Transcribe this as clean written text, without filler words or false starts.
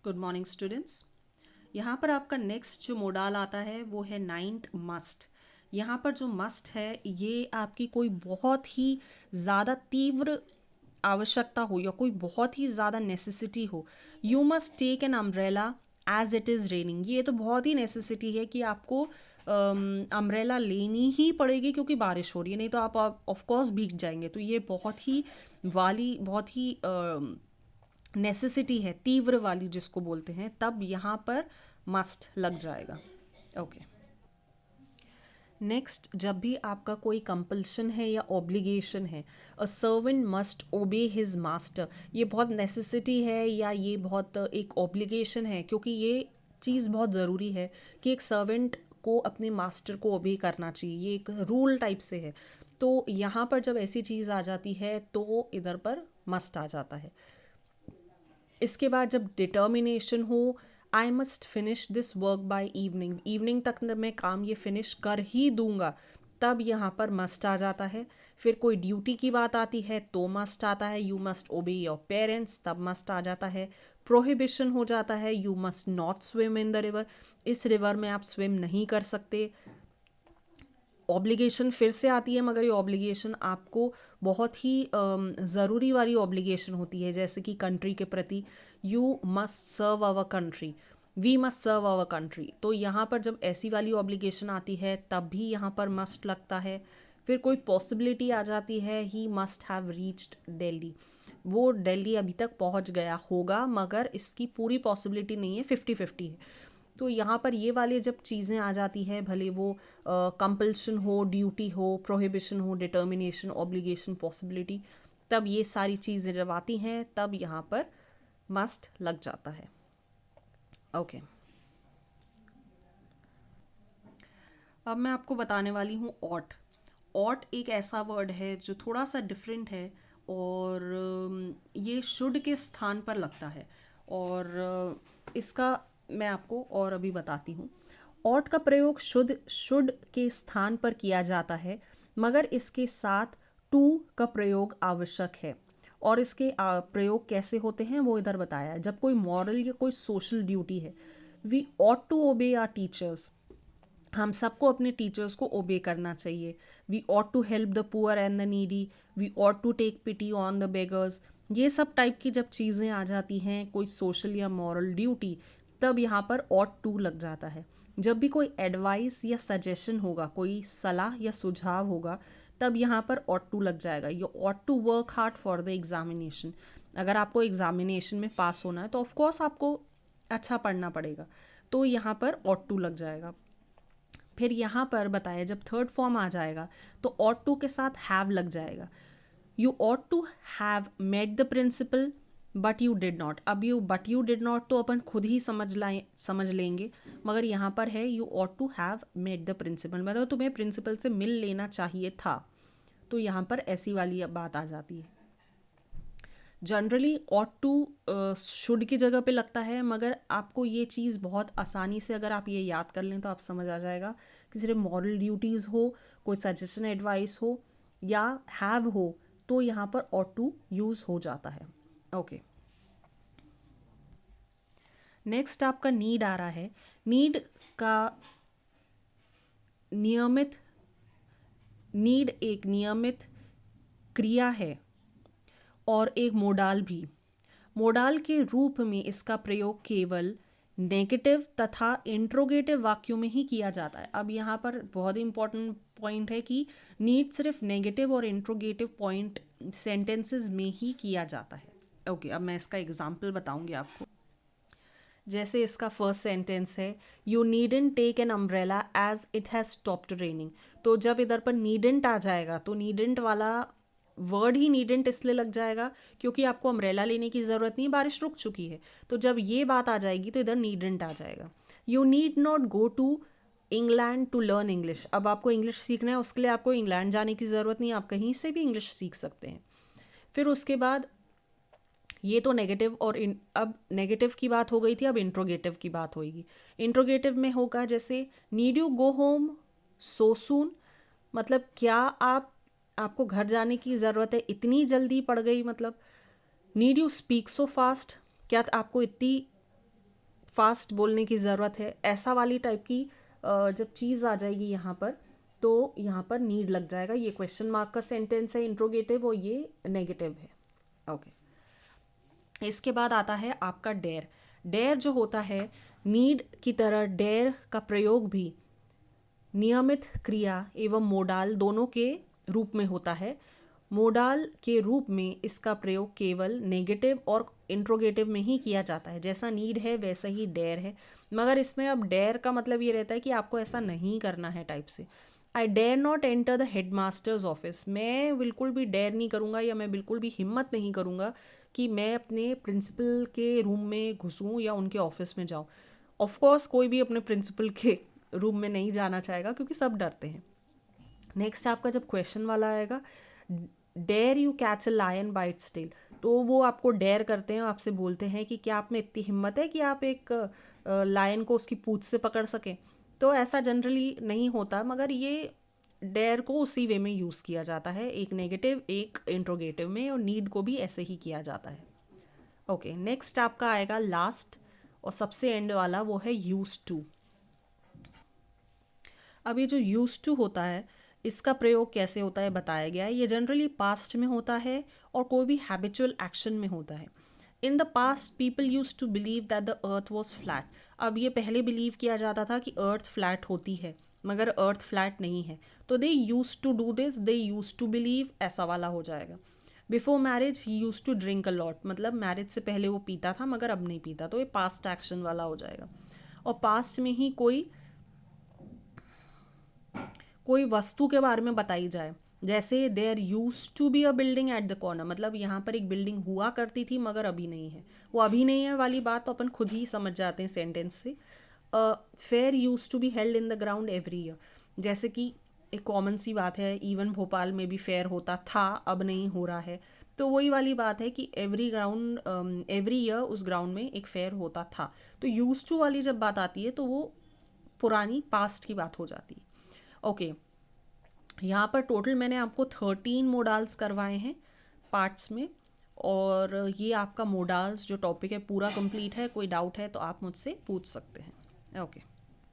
Good morning students. यहाँ पर आपका नेक्स्ट जो मोडाल आता है वो है नाइन्थ मस्ट। यहाँ पर जो मस्ट है ये आपकी कोई बहुत ही ज़्यादा तीव्र आवश्यकता हो या कोई बहुत ही ज़्यादा नेसेसिटी हो। You must take an umbrella as it is raining. ये तो बहुत ही नेसेसिटी है कि आपको अम्ब्रेला लेनी ही पड़ेगी क्योंकि बारिश हो रही है, नहीं तो आप ऑफ कोर्स भीग जाएंगे। तो ये बहुत ही नेसेसिटी है, तीव्र वाली जिसको बोलते हैं, तब यहाँ पर मस्ट लग जाएगा। ओके। नेक्स्ट, जब भी आपका कोई कंपल्शन है या ऑब्लिगेशन है, अ सर्वेंट मस्ट ओबे हिज मास्टर, ये बहुत नेसेसिटी है या ये बहुत एक ऑब्लिगेशन है, क्योंकि ये चीज़ बहुत ज़रूरी है कि एक सर्वेंट को अपने मास्टर को ओबे करना चाहिए, ये एक रूल टाइप से है। तो यहाँ पर जब ऐसी चीज़ आ जाती है तो इधर पर मस्ट आ जाता है। इसके बाद जब डिटर्मिनेशन हो, I must finish this work by evening, evening तक मैं काम ये फिनिश कर ही दूंगा, तब यहाँ पर मस्ट आ जाता है। फिर कोई ड्यूटी की बात आती है तो मस्ट आता है, यू मस्ट ओबे योर पेरेंट्स, तब मस्ट आ जाता है। प्रोहिबिशन हो जाता है, you must not swim in the river, इस रिवर में आप स्विम नहीं कर सकते। ऑब्लिगेशन फिर से आती है, मगर ये ऑब्लिगेशन आपको बहुत ही ज़रूरी वाली ऑब्लिगेशन होती है, जैसे कि कंट्री के प्रति, you must serve our country, we must serve our country. तो यहाँ पर जब ऐसी वाली ऑब्लिगेशन आती है तब भी यहाँ पर मस्ट लगता है। फिर कोई पॉसिबिलिटी आ जाती है, he must have reached Delhi, वो दिल्ली अभी तक पहुँच गया होगा, मगर इसकी पूरी पॉसिबिलिटी नहीं है, 50-50 है। तो यहाँ पर ये वाले जब चीज़ें आ जाती हैं, भले वो कंपल्शन हो, ड्यूटी हो, प्रोहिबिशन हो, डिटर्मिनेशन, ऑब्लिगेशन, पॉसिबिलिटी, तब ये सारी चीज़ें जब आती हैं तब यहाँ पर मस्ट लग जाता है। ओके। अब मैं आपको बताने वाली हूँ ऑट। ऑट एक ऐसा वर्ड है जो थोड़ा सा डिफरेंट है और ये शुड के स्थान पर लगता है, और इसका मैं आपको और अभी बताती हूँ। ऑट का प्रयोग शुड के स्थान पर किया जाता है, मगर इसके साथ टू का प्रयोग आवश्यक है। और इसके प्रयोग कैसे होते हैं वो इधर बताया है। जब कोई मॉरल या कोई सोशल ड्यूटी है, we ought to obey our teachers, हम सबको अपने टीचर्स को ओबे करना चाहिए। We ought to help the poor and the needy, we ought to take pity on the beggars. ये सब टाइप की जब चीज़ें आ जाती हैं, कोई सोशल या मॉरल ड्यूटी, तब यहाँ पर ऑट टू लग जाता है। जब भी कोई एडवाइस या सजेशन होगा, कोई सलाह या सुझाव होगा, तब यहाँ पर ऑट टू लग जाएगा। You ought to work hard for the examination, अगर आपको एग्जामिनेशन में पास होना है तो ऑफकोर्स आपको अच्छा पढ़ना पड़ेगा, तो यहाँ पर ऑट टू लग जाएगा। फिर यहाँ पर बताया जब थर्ड फॉर्म आ जाएगा तो ऑट टू के साथ हैव लग जाएगा। You ought to have met the principal but you did not. अब बट यू डिड नॉट तो अपन खुद ही समझ लेंगे, मगर यहाँ पर है you ought to have met the principal, मतलब तुम्हें प्रिंसिपल से मिल लेना चाहिए था, तो यहाँ पर ऐसी वाली बात आ जाती है। जनरली ऑट टू शुड की जगह पे लगता है, मगर आपको ये चीज़ बहुत आसानी से अगर आप ये याद कर लें तो आप समझ आ जाएगा कि सिर्फ मॉरल ड्यूटीज़ हो, कोई सजेशन एडवाइस हो या हैव हो, तो यहाँ पर ऑट टू यूज़ हो जाता है। ओके। नेक्स्ट आपका नीड आ रहा है। नीड का नीड एक नियमित क्रिया है और एक मोडाल भी। मोडाल के रूप में इसका प्रयोग केवल नेगेटिव तथा इंट्रोगेटिव वाक्यों में ही किया जाता है। अब यहाँ पर बहुत ही इंपॉर्टेंट पॉइंट है कि नीड सिर्फ नेगेटिव और इंट्रोगेटिव पॉइंट सेंटेंसेस में ही किया जाता है। ओके, अब मैं इसका एग्जाम्पल बताऊंगी आपको। जैसे इसका फर्स्ट सेंटेंस है, you needn't take an umbrella as it has stopped raining. तो जब इधर पर नीडेंट आ जाएगा तो नीडेंट वाला वर्ड ही नीडेंट इसलिए लग जाएगा क्योंकि आपको अम्ब्रेला लेने की ज़रूरत नहीं, बारिश रुक चुकी है। तो जब ये बात आ जाएगी तो इधर नीडेंट आ जाएगा। You need not go to England to learn English. अब आपको इंग्लिश सीखना है, उसके लिए आपको इंग्लैंड जाने की ज़रूरत नहीं, आप कहीं से भी इंग्लिश सीख सकते हैं। फिर उसके बाद ये तो नेगेटिव और अब नेगेटिव की बात हो गई थी, अब इंट्रोगेटिव की बात होगी। इंट्रोगेटिव में होगा जैसे need you go home so soon, मतलब क्या आपको घर जाने की ज़रूरत है, इतनी जल्दी पड़ गई। मतलब need you speak so fast, क्या आपको इतनी फास्ट बोलने की ज़रूरत है, ऐसा वाली टाइप की जब चीज़ आ जाएगी यहाँ पर, तो यहाँ पर नीड लग जाएगा। ये क्वेश्चन मार्क का सेंटेंस है इंट्रोगेटिव और ये नेगेटिव है। ओके, इसके बाद आता है आपका डेयर। डेयर जो होता है, नीड की तरह डेयर का प्रयोग भी नियमित क्रिया एवं मोडाल दोनों के रूप में होता है। मोडाल के रूप में इसका प्रयोग केवल नेगेटिव और इंट्रोगेटिव में ही किया जाता है। जैसा नीड है वैसा ही डेयर है, मगर इसमें अब डेयर का मतलब ये रहता है कि आपको ऐसा नहीं करना है टाइप से। I dare not enter the headmaster's office, मैं बिल्कुल भी डेयर नहीं करूँगा या मैं बिल्कुल भी हिम्मत नहीं करूँगा कि मैं अपने प्रिंसिपल के रूम में घुसूँ या उनके ऑफिस में जाऊँ। ऑफकोर्स कोई भी अपने प्रिंसिपल के रूम में नहीं जाना चाहेगा क्योंकि सब डरते हैं। नेक्स्ट आपका जब क्वेश्चन वाला आएगा, dare you catch a lion by its tail, तो वो आपको डेयर करते हैं, आपसे बोलते हैं कि क्या आप में इतनी हिम्मत है कि आप एक लायन को उसकी पूंछ से पकड़ सकें। तो ऐसा जनरली नहीं होता, मगर ये डेयर को उसी वे में यूज़ किया जाता है, एक नेगेटिव एक इंट्रोगेटिव में, और नीड को भी ऐसे ही किया जाता है। ओके, नेक्स्ट आपका आएगा लास्ट और सबसे एंड वाला, वो है यूज टू। अब ये जो यूज टू होता है, इसका प्रयोग कैसे होता है बताया गया है। ये जनरली पास्ट में होता है और कोई भी हैबिचुअल एक्शन में होता है। In the past people use to believe that the earth was flat. अब ये पहले बिलीव किया जाता था कि अर्थ फ्लैट होती है, मगर अर्थ फ्लैट नहीं है। तो they use to do this, they use to believe, ऐसा वाला हो जाएगा। Before marriage he use to drink a lot, मतलब मैरिज से पहले वो पीता था मगर अब नहीं पीता, तो ये पास्ट एक्शन वाला हो जाएगा। और पास्ट में ही कोई वस्तु के बारे में बताई जाए, जैसे there use to be a building at the corner, मतलब यहाँ पर एक बिल्डिंग हुआ करती थी मगर अभी नहीं है। वो अभी नहीं है वाली बात तो अपन खुद ही समझ जाते हैं सेंटेंस से। Fair use to be held in the ground every year, जैसे कि एक कॉमन सी बात है, इवन भोपाल में भी फेयर होता था, अब नहीं हो रहा है। तो वही वाली बात है कि एवरी ईयर उस ग्राउंड में एक फेयर होता था। तो यूज टू वाली जब बात आती है तो वो पुरानी पास्ट की बात हो जाती है। ओके, यहाँ पर टोटल मैंने आपको 13 मोडाल्स करवाए हैं पार्ट्स में, और ये आपका मोडाल्स जो टॉपिक है पूरा कंप्लीट है। कोई डाउट है तो आप मुझसे पूछ सकते हैं। ओके।